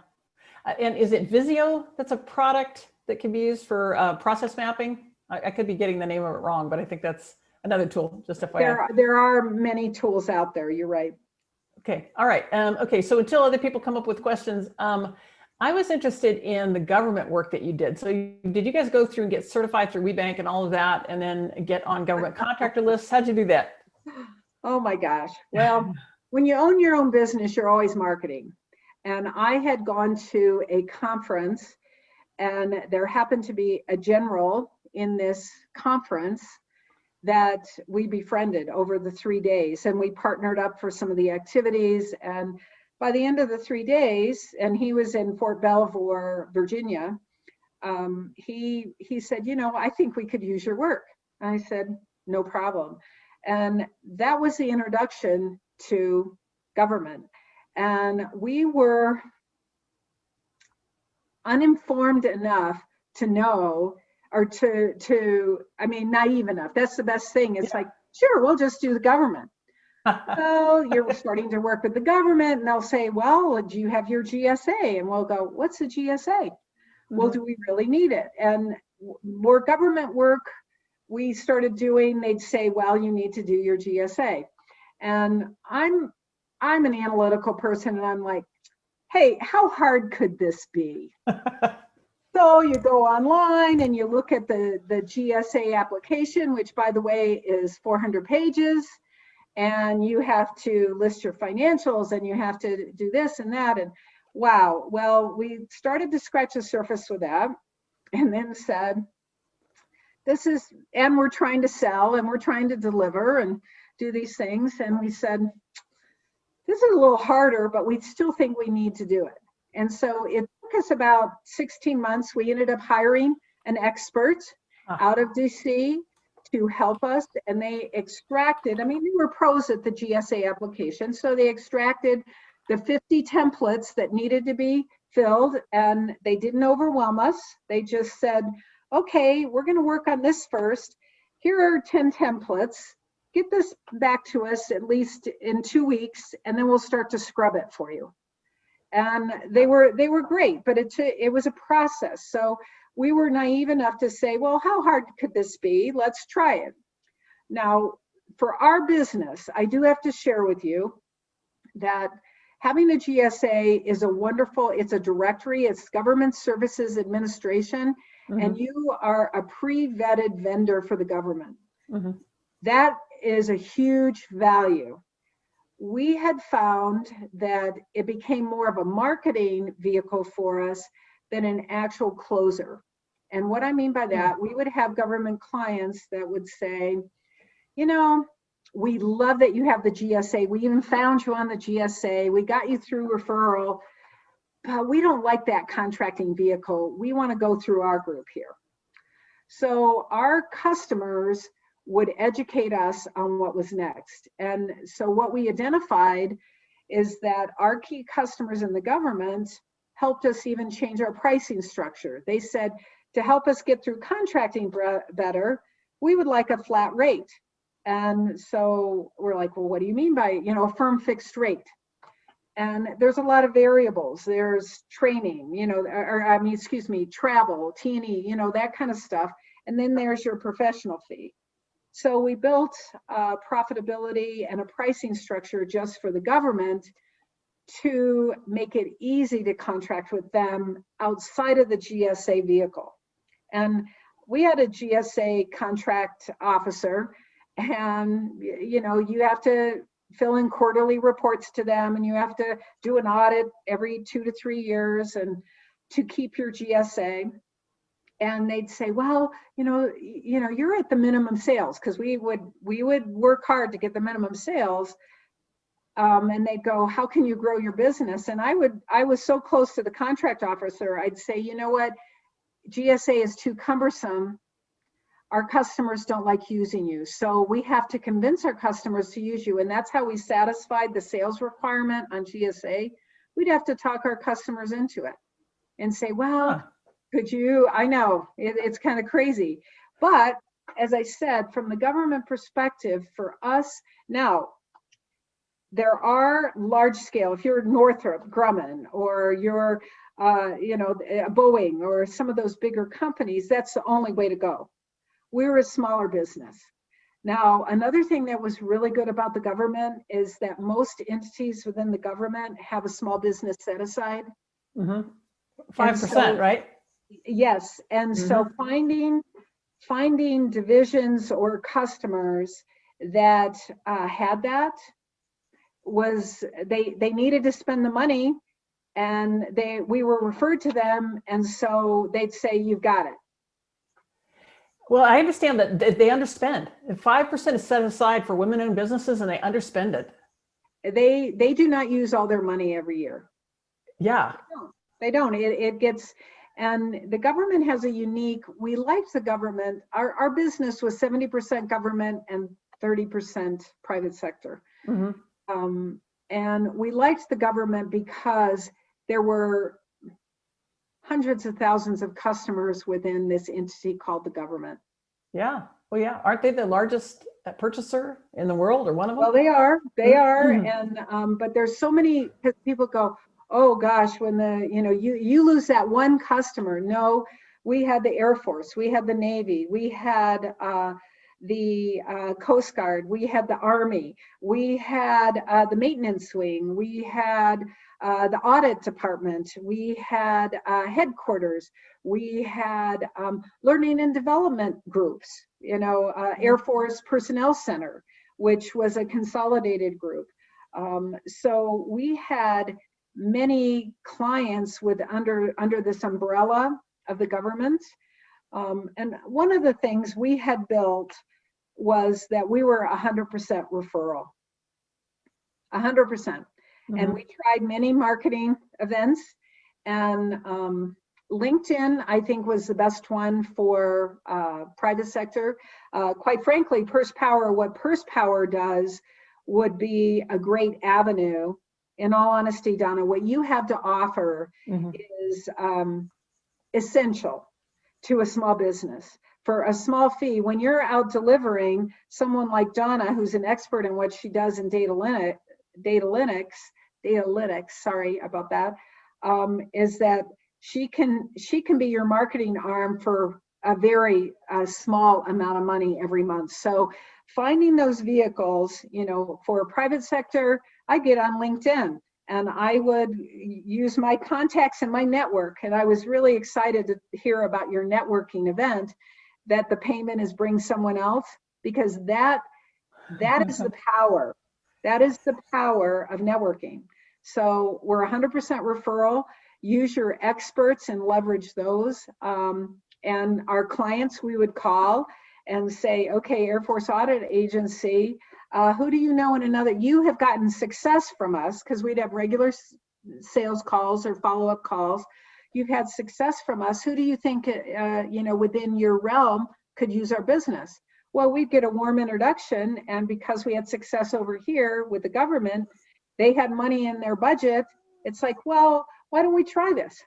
And is it Visio that's a product that can be used for process mapping? I could be getting the name of it wrong, but I think that's another tool, just FYI. There are many tools out there, you're right. Okay, all right. Okay, so until other people come up with questions, I was interested in the government work that you did. So did you guys go through and get certified through WeBank and all of that, and then get on government contractor lists? How'd you do that? Oh my gosh. Well, when you own your own business, you're always marketing. And I had gone to a conference, and there happened to be a general in this conference that we befriended over the 3 days, and we partnered up for some of the activities. And by the end of the 3 days, and he was in Fort Belvoir, Virginia, he said, you know, I think we could use your work. And I said, no problem. And that was the introduction to government. And we were uninformed enough to know, or naive enough. That's the best thing. It's like, sure, we'll just do the government. Well, you're starting to work with the government and they'll say, well, do you have your GSA? And we'll go, what's a GSA? Well, do we really need it? And more government work we started doing, they'd say, well, you need to do your GSA. And I'm an analytical person, and I'm like, hey, how hard could this be? So you go online and you look at the GSA application, which, by the way, is 400 pages. And you have to list your financials and you have to do this and that. And wow, well, we started to scratch the surface with that, and then said, and we're trying to sell and we're trying to deliver and do these things. And we said, this is a little harder, but we still think we need to do it. And so it took us about 16 months. We ended up hiring an expert out of DC to help us, and they extracted, we were pros at the GSA application, so they extracted the 50 templates that needed to be filled, and they didn't overwhelm us. They just said, okay, we're going to work on this first. Here are 10 templates. Get this back to us at least in 2 weeks, and then we'll start to scrub it for you. And they were great, but it was a process. So we were naive enough to say, well, how hard could this be? Let's try it. Now, for our business, I do have to share with you that having a GSA is it's a directory, it's Government Services Administration, and you are a pre-vetted vendor for the government. That is a huge value. We had found that it became more of a marketing vehicle for us than an actual closer. And what I mean by that, we would have government clients that would say, we love that you have the GSA. We even found you on the GSA. We got you through referral. But we don't like that contracting vehicle. We want to go through our group here. So our customers would educate us on what was next. And so what we identified is that our key customers in the government helped us even change our pricing structure. They said, to help us get through contracting better, we would like a flat rate. And so we're like, well, what do you mean by, a firm fixed rate? And there's a lot of variables. There's training, travel, T&E, that kind of stuff. And then there's your professional fee. So we built profitability and a pricing structure just for the government to make it easy to contract with them outside of the GSA vehicle. And we had a GSA contract officer, and you have to fill in quarterly reports to them, and you have to do an audit every 2 to 3 years and to keep your GSA. And they'd say, well, you're at the minimum sales, because we would work hard to get the minimum sales. And they'd go, how can you grow your business? And I was so close to the contract officer, I'd say, you know what, GSA is too cumbersome. Our customers don't like using you. So we have to convince our customers to use you. And that's how we satisfied the sales requirement on GSA. We'd have to talk our customers into it and say, well, could you, I know it's kind of crazy, but as I said, from the government perspective for us now, there are large scale, if you're Northrop Grumman or you're, Boeing or some of those bigger companies, that's the only way to go. We're a smaller business. Now, another thing that was really good about the government is that most entities within the government have a small business set aside. 5%, right? Yes. And so finding divisions or customers that had that was, they needed to spend the money, and we were referred to them, and so they'd say, you've got it. Well, I understand that they underspend. If 5% is set aside for women-owned businesses and they underspend it. They do not use all their money every year. Yeah. They don't. It gets, and the government has a unique, we liked the government. Our business was 70% government and 30% private sector. And we liked the government because there were hundreds of thousands of customers within this entity called the government. Yeah. Well, yeah. Aren't they the largest purchaser in the world, or one of them? Well, they are, and but there's so many people go, oh gosh, when you lose that one customer. No, we had the Air Force, we had the Navy, we had the Coast Guard, we had the Army, we had the maintenance wing, we had the audit department, we had headquarters, we had learning and development groups, Air Force Personnel Center, which was a consolidated group. So we had many clients under this umbrella of the government. And one of the things we had built was that we were 100% referral, 100%. And we tried many marketing events, and LinkedIn, I think, was the best one for private sector. Quite frankly, what Purse Power does would be a great avenue. In all honesty, Donna, what you have to offer is essential to a small business. For a small fee, when you're out delivering, someone like Donna, who's an expert in what she does in data analytics, sorry about that, is that she can be your marketing arm for a very small amount of money every month. So finding those vehicles, for private sector, I get on LinkedIn and I would use my contacts and my network. And I was really excited to hear about your networking event, that the payment is bring someone else, because that is the power. That is the power of networking. So we're 100% referral. Use your experts and leverage those. And our clients, we would call and say, okay, Air Force Audit Agency, who do you know in another? You have gotten success from us, because we'd have regular sales calls or follow-up calls. You've had success from us. Who do you think, within your realm could use our business? Well, we'd get a warm introduction, and because we had success over here with the government, they had money in their budget. It's like, well, why don't we try this?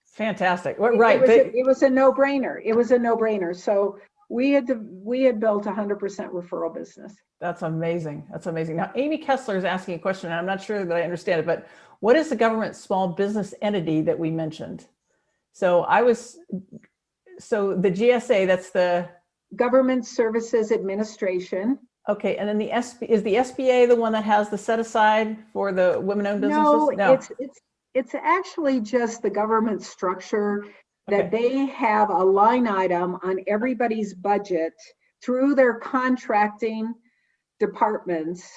Fantastic. Right. It was a no-brainer. It was a no-brainer. So we had built 100% referral business. That's amazing. That's amazing. Now, Amy Kessler is asking a question, and I'm not sure that I understand it, but what is the government small business entity that we mentioned? So the GSA, that's the Government Services Administration. Okay, and then is the SBA the one that has the set aside for the women-owned businesses? No, it's actually just the government structure that they have a line item on everybody's budget through their contracting departments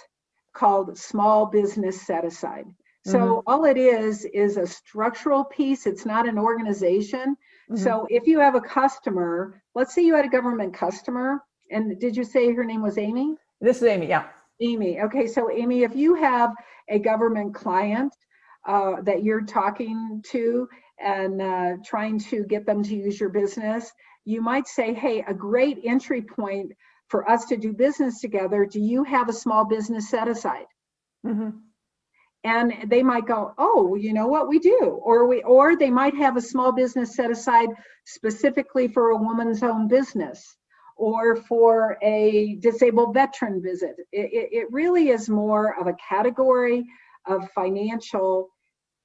called Small Business Set Aside. So all it is a structural piece. It's not an organization. So if you have a customer, let's say you had a government customer, and did you say her name was Amy? This is Amy, yeah. Amy. Okay, so Amy, if you have a government client that you're talking to and trying to get them to use your business, you might say, hey, a great entry point for us to do business together, do you have a small business set aside? And they might go, oh, you know what, we do. Or they might have a small business set aside specifically for a woman's own business, or for a disabled veteran visit. It really is more of a category of financial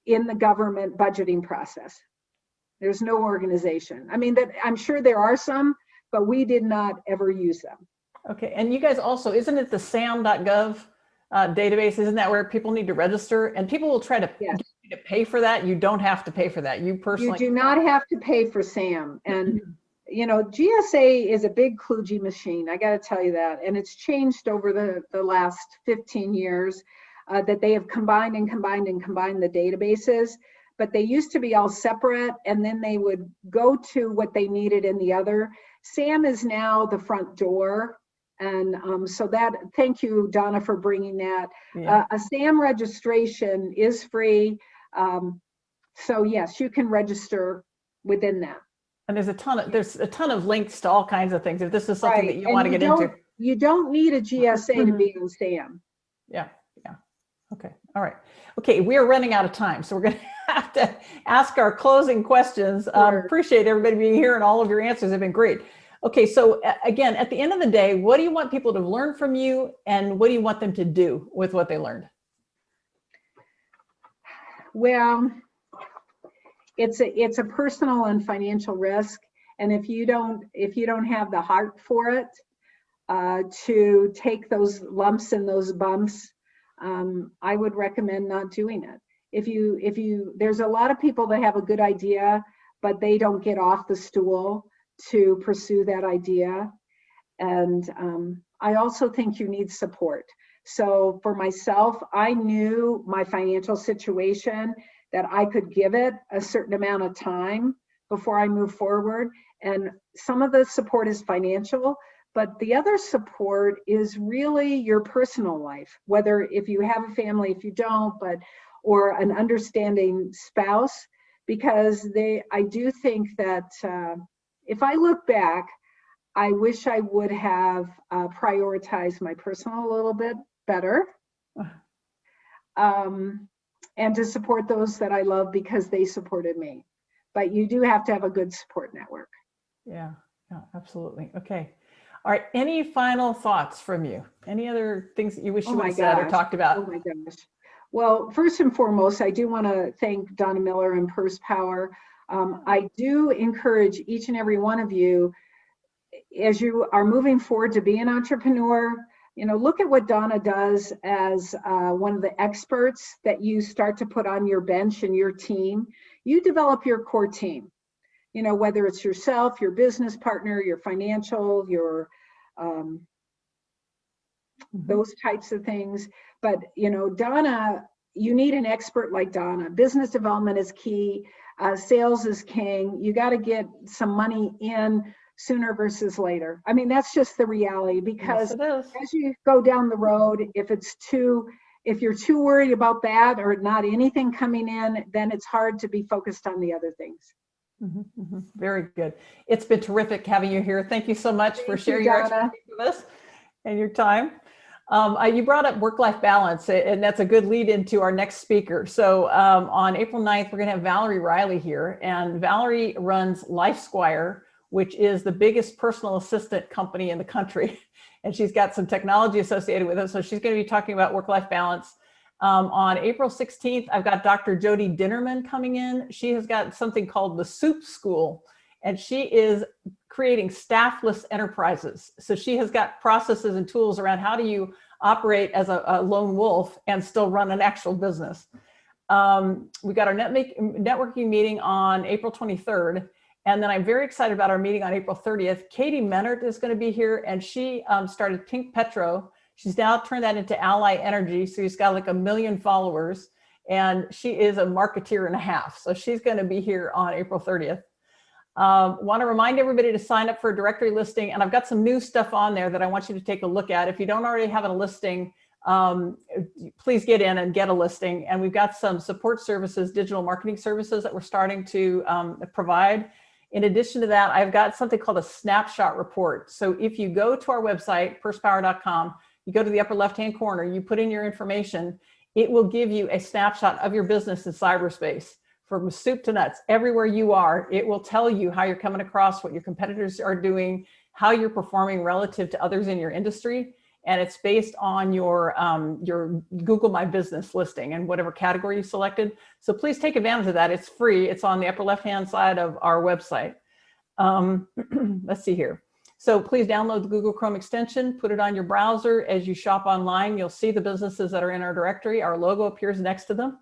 in the government budgeting process. There's no organization. I mean, I'm sure there are some, but we did not ever use them. Okay, and you guys also, isn't it the sam.gov database? Isn't that where people need to register? And people will try to get you to pay for that. You don't have to pay for that. You personally— You do not have to pay for SAM. And GSA is a big kludgy machine. I got to tell you that. And it's changed over the last 15 years that they have combined the databases. But they used to be all separate, and then they would go to what they needed in the other. SAM is now the front door. And thank you, Donna, for bringing that. Yeah. A SAM registration is free. So yes, you can register within that. And there's a ton of links to all kinds of things. If this is something that you want to get into. You don't need a GSA to be on SAM. Yeah. Okay. All right. Okay. We are running out of time, so we're going to have to ask our closing questions. Sure. Appreciate everybody being here, and all of your answers have been great. Okay. So again, at the end of the day, what do you want people to learn from you, and what do you want them to do with what they learned? Well, it's a personal and financial risk, and if you don't have the heart for it, to take those lumps and those bumps, I would recommend not doing it. There's a lot of people that have a good idea, but they don't get off the stool to pursue that idea. And I also think you need support. So for myself, I knew my financial situation, that I could give it a certain amount of time before I move forward. And some of the support is financial, but the other support is really your personal life, whether if you have a family, if you don't, or an understanding spouse, because I do think that if I look back, I wish I would have prioritized my personal a little bit better. And to support those that I love because they supported me. But you do have to have a good support network. Yeah, absolutely. Okay. All right. Any final thoughts from you? Any other things that you wish you would have said or talked about? Oh my gosh. Well, first and foremost, I do want to thank Donna Miller and Purse Power. I do encourage each and every one of you, as you are moving forward, to be an entrepreneur. Look at what Donna does as one of the experts that you start to put on your bench and your team. You develop your core team, whether it's yourself, your business partner, your financial, your those types of things. But, Donna, you need an expert like Donna. Business development is key. Sales is king. You got to get some money in sooner versus later. I mean, that's just the reality, because as you go down the road, if you're too worried about that or not anything coming in, then it's hard to be focused on the other things. Very good. It's been terrific having you here. Thank you so much for sharing your expertise with us and your time. You brought up work-life balance, and that's a good lead into our next speaker. So on April 9th, we're going to have Valerie Riley here, and Valerie runs LifeSquire, which is the biggest personal assistant company in the country. And she's got some technology associated with it. So she's going to be talking about work-life balance. On April 16th, I've got Dr. Jody Dinnerman coming in. She has got something called the Soup School, and she is creating staffless enterprises. So she has got processes and tools around how do you operate as a lone wolf and still run an actual business. We got our networking meeting on April 23rd. And then I'm very excited about our meeting on April 30th. Katie Menard is going to be here, and she started Pink Petro. She's now turned that into Ally Energy. So she's got like 1 million followers, and she is a marketeer and a half. So she's going to be here on April 30th. Want to remind everybody to sign up for a directory listing. And I've got some new stuff on there that I want you to take a look at. If you don't already have a listing, please get in and get a listing. And we've got some support services, digital marketing services that we're starting to provide. In addition to that, I've got something called a snapshot report. So if you go to our website, pursepower.com, you go to the upper left-hand corner, you put in your information, it will give you a snapshot of your business in cyberspace. From soup to nuts, everywhere you are, it will tell you how you're coming across, what your competitors are doing, how you're performing relative to others in your industry. And it's based on your Google My Business listing and whatever category you selected. So please take advantage of that. It's free. It's on the upper left-hand side of our website. Let's see here. So please download the Google Chrome extension, put it on your browser. As you shop online, you'll see the businesses that are in our directory. Our logo appears next to them.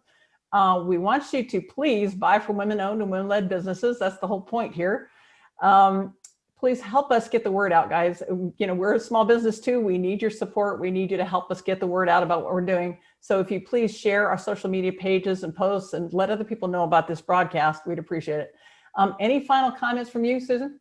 We want you to please buy from women-owned and women-led businesses. That's the whole point here. Please help us get the word out, guys. We're a small business too. We need your support. We need you to help us get the word out about what we're doing. So if you please share our social media pages and posts and let other people know about this broadcast, we'd appreciate it. Any final comments from you, Susan?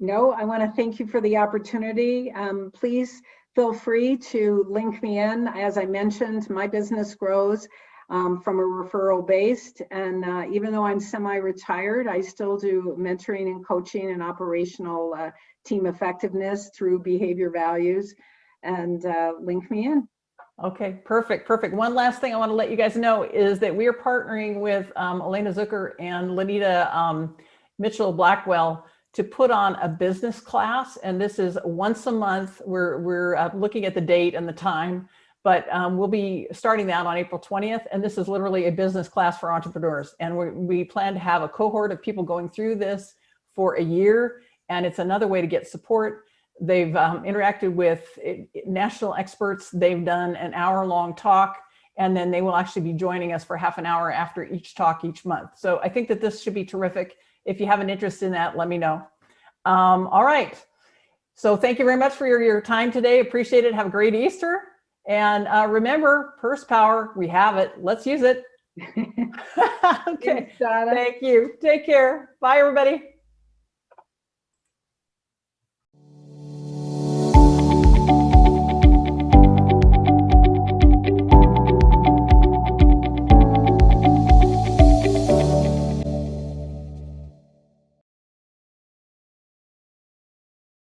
No, I want to thank you for the opportunity. Please feel free to link me in. As I mentioned, my business grows from a referral based. And even though I'm semi-retired, I still do mentoring and coaching and operational team effectiveness through behavior values. And link me in. Okay, perfect, perfect. One last thing I want to let you guys know is that we are partnering with Elena Zucker and Lanita Mitchell Blackwell to put on a business class, and this is once a month. We're looking at the date and the time, but we'll be starting that on April 20th, and this is literally a business class for entrepreneurs, and we plan to have a cohort of people going through this for a year, and it's another way to get support. They've interacted with national experts. They've done an hour-long talk, and then they will actually be joining us for half an hour after each talk each month. So I think that this should be terrific. If you have an interest in that, let me know. All right. So thank you very much for your time today. Appreciate it. Have a great Easter. And remember, purse power, we have it. Let's use it. Okay. Thanks, Donna. Thank you. Take care. Bye, everybody.